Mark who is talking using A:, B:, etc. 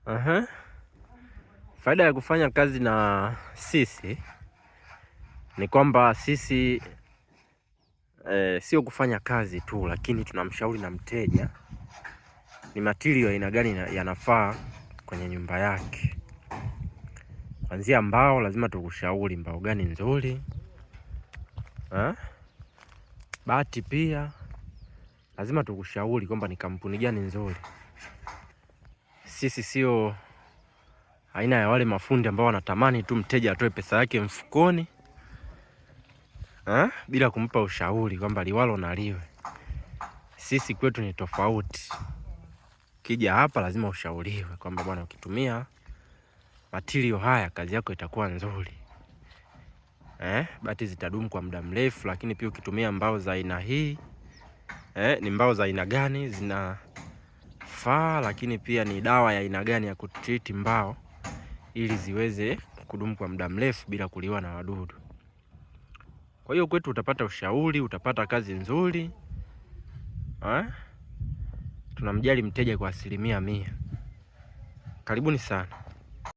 A: Aha. Faida ya kufanya kazi na sisi ni kwamba sisi sio kufanya kazi tu, lakini tunamshauri na mteja ni material aina gani yanafaa kwenye nyumba yake. Kuanzia mbao, lazima tukushauri mbao gani nzuri. Bati pia lazima tukushauri kwamba ni kampuni gani nzuri. Sisi sio aina ya wale mafundi ambao wanatamani tu mteja atoe pesa yake mfukoni bila kumpa ushauri kwamba liwalo na liwe. Sisi kwetu ni tofauti. Kija hapa lazima ushauriwe kwamba bwana, ukitumia material haya kazi yako itakuwa nzuri. Bati zitadumu kwa muda mrefu, lakini pia ukitumia mbao za aina hii ni mbao za aina gani zinafaa, lakini pia ni dawa ya aina gani ya kutreat mbao ili ziweze kudumu kwa muda mrefu bila kuliwa na wadudu. Kwa hiyo kwetu utapata ushauri, utapata kazi nzuri. Tunamjali mteja kwa 100%. Karibuni sana.